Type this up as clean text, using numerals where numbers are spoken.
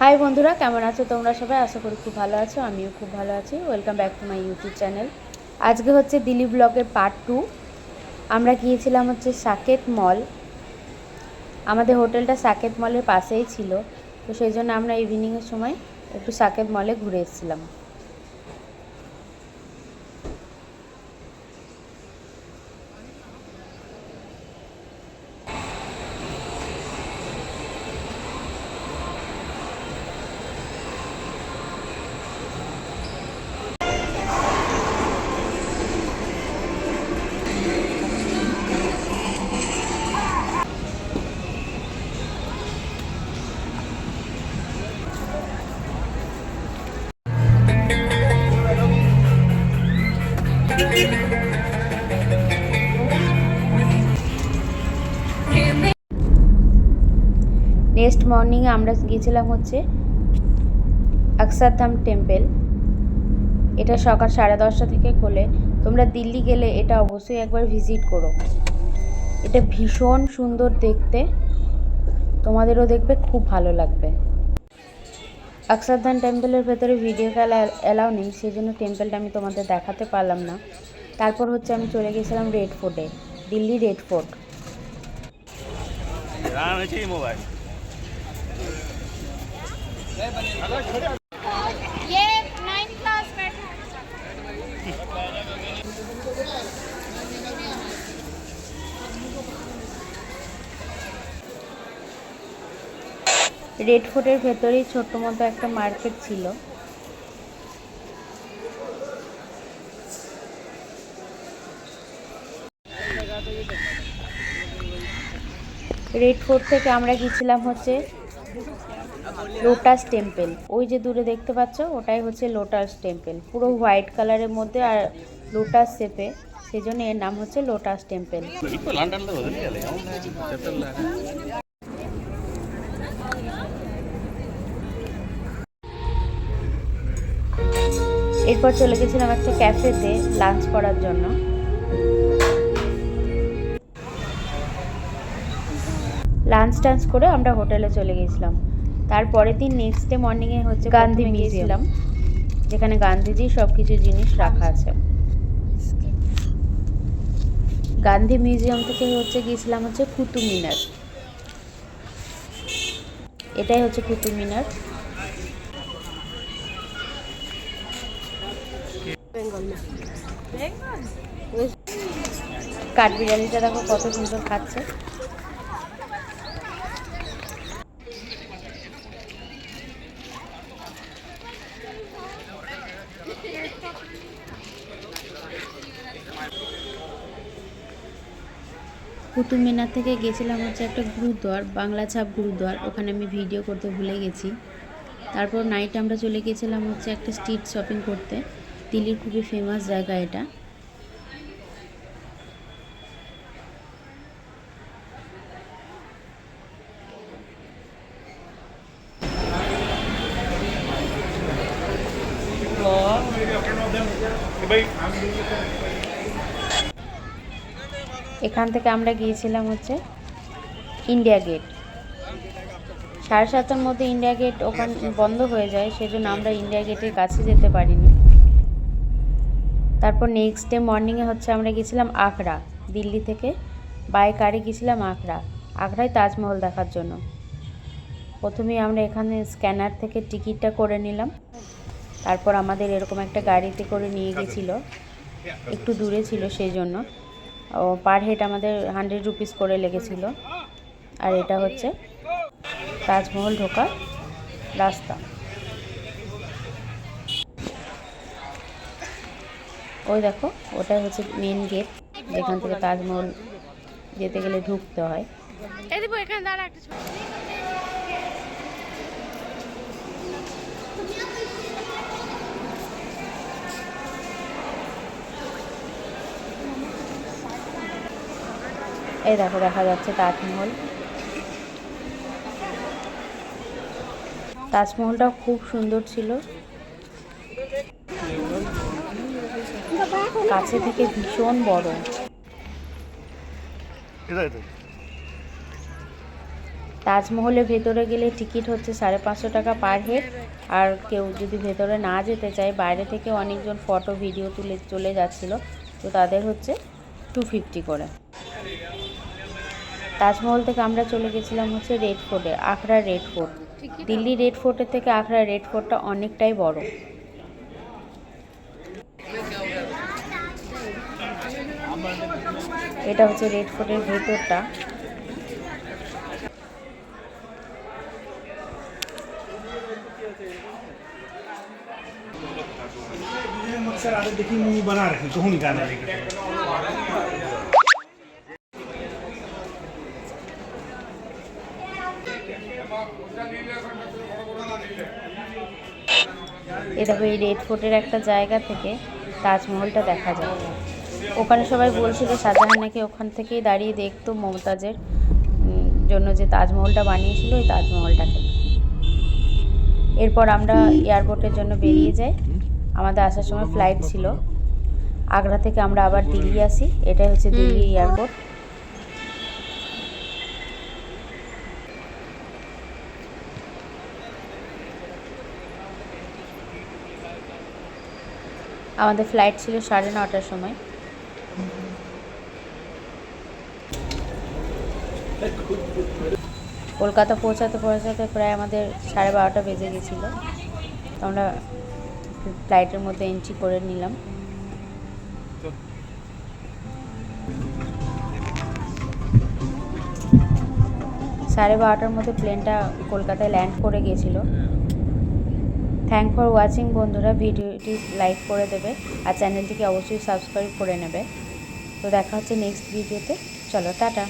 High বন্ধুরা, কেমন আছো তোমরা সবাই? আশা করি খুব ভালো আছো। আমিও খুব ভালো আছি। Welcome back to my YouTube channel. আজকে হচ্ছে দিলীপ ব্লগের পার্ট 2। আমরা গিয়েছিলাম হচ্ছে সাকেত মল। আমাদের হোটেলটা সাকেত মলের পাশেই ছিল, তো সেই জন্য আমরা ইভিনিংয়ের সময় একটু সাকেত মলে ঘুরে এসেছিলাম। নেক্সট মর্নিংয়ে আমরা গিয়েছিলাম হচ্ছে অক্ষরধাম টেম্পল। এটা সকাল 10:30 থেকে খোলে। তোমরা দিল্লি গেলে এটা অবশ্যই একবার ভিজিট করো। এটা ভীষণ সুন্দর দেখতে, তোমাদেরও দেখবে খুব ভালো লাগবে। অক্ষরধাম টেম্পলের ভেতরে ভিডিও অ্যালাউ নেই, সেই জন্য টেম্পলটা আমি তোমাদের দেখাতে পারলাম না। তারপর হচ্ছে আমি চলে গেছিলাম রেড ফোর্টে, দিল্লি রেড ফোর্ট। রেড ফোর্টের ভেতরেই ছোট্ট মতো একটা মার্কেট ছিল। রেড ফোর্ট থেকে আমরা গিয়েছিলাম হচ্ছে লোটাস টেম্পল। ওই যে দূরে দেখতে পাচ্ছ, ওটাই হচ্ছে লোটাস টেম্পল, পুরো হোয়াইট কালারের মধ্যে আর লোটাস শেপে, সেই জন্য এর নাম হচ্ছে লোটাস টেম্পল। এরপর চলে গেছিলাম একটা ক্যাফেতে লাঞ্চ করার জন্য। লাঞ্চ টাঞ্চ করে আমরা হোটেলে চলে গেছিলাম। তারপরের দিন নেক্সট ডে মর্নিংয়ে হচ্ছে গান্ধী মিউজিয়াম, যেখানে গান্ধীজির সব কিছু জিনিস রাখা আছে। গান্ধী মিউজিয়াম থেকে হচ্ছে গিয়েছিলাম হচ্ছে কুতুব মিনার। এটাই হচ্ছে কুতুব মিনার। কাঠবিড়ালিটা দেখো কত সুন্দর খাচ্ছে। কুতুব মিনার থেকে গেছিলাম হচ্ছে একটা গুরুদ্বার, বাংলা ছাপ গুরুদ্বার, ওখানে আমি ভিডিও করতে ভুলে গেছি। তারপর নাইট আমরা চলে গেছিলাম হচ্ছে একটা স্ট্রিট শপিং করতে। দিল্লির খুবই ফেমাস জায়গা এটা। এখান থেকে আমরা গিয়েছিলাম হচ্ছে ইন্ডিয়া গেট। 7:30টার মধ্যে ইন্ডিয়া গেট ওখান বন্ধ হয়ে যায়, সেজন্য আমরা ইন্ডিয়া গেটের কাছে যেতে পারিনি। তারপর নেক্সট ডে মর্নিংয়ে হচ্ছে আমরা গেছিলাম আগ্রা। দিল্লি থেকে বাই কারে গেছিলাম আগ্রা। আগ্রায় তাজমহল দেখার জন্য। প্রথমেই আমরা এখানে স্ক্যানার থেকে টিকিটটা করে নিলাম। তারপর আমাদের এরকম একটা গাড়িতে করে নিয়ে গেছিল, একটু দূরে ছিল সেই জন্য। ও পার হেড আমাদের 100 রুপিস করে লেগেছিল। আর এটা হচ্ছে তাজমহল ঢোকার রাস্তা। ওই দেখো, ওটাই হচ্ছে মেন গেট, যেখান থেকে তাজমহল যেতে গেলে ঢুকতে হয়। এই দেখো, দেখা যাচ্ছে তাজমহল। তাজমহলটাও খুব সুন্দর ছিল, কাছে থেকে ভীষণ বড়। তাজমহলের ভেতরে গেলে টিকিট হচ্ছে 550 টাকা পার হেড। আর কেউ যদি ভেতরে না যেতে চায়, বাইরে থেকে অনেকজন ফটো ভিডিও তুলে চলে যাচ্ছিলো, তো তাদের হচ্ছে 250 করে। তাজমহল থেকে আমরা চলে গেছিলাম হচ্ছে রেড ফোর্টে, আগ্রার রেড ফোর্ট। দিল্লি রেড ফোর্টের থেকে আগ্রা রেড ফোর্টটা অনেকটাই বড়। এটা হচ্ছে রেড ফোর্টের ভেতরটা। দেখো এই রেড ফোর্টের একটা জায়গা থেকে তাজমহলটা দেখা যায়। ওখানে সবাই বলছিল শাহজাহান নাকি ওখান থেকেই দাঁড়িয়ে দেখতো মমতাজের জন্য যে তাজমহলটা বানিয়েছিল, ওই তাজমহলটাকে। এরপর আমরা এয়ারপোর্টের জন্য বেরিয়ে যাই। আমাদের আসার সময় ফ্লাইট ছিল। আগ্রা থেকে আমরা আবার দিল্লি আসি। এটাই হচ্ছে দিল্লি এয়ারপোর্ট। আমাদের ফ্লাইট ছিল 9:30টার সময়। কলকাতা পৌঁছাতে প্রায় আমাদের 12:30টা বেজে গেছিলো। আমরা ফ্লাইটের মধ্যে এন্ট্রি করে নিলাম। 12:30টার মধ্যে প্লেনটা কলকাতায় ল্যান্ড করে গিয়েছিল। থ্যাংক ফর ওয়াচিং বন্ধুরা। ভিডিওটি লাইক করে দেবে আর চ্যানেলটিকে অবশ্যই সাবস্ক্রাইব করে নেবে। তো দেখা হচ্ছে নেক্সট ভিডিওতে। চলো টাটা।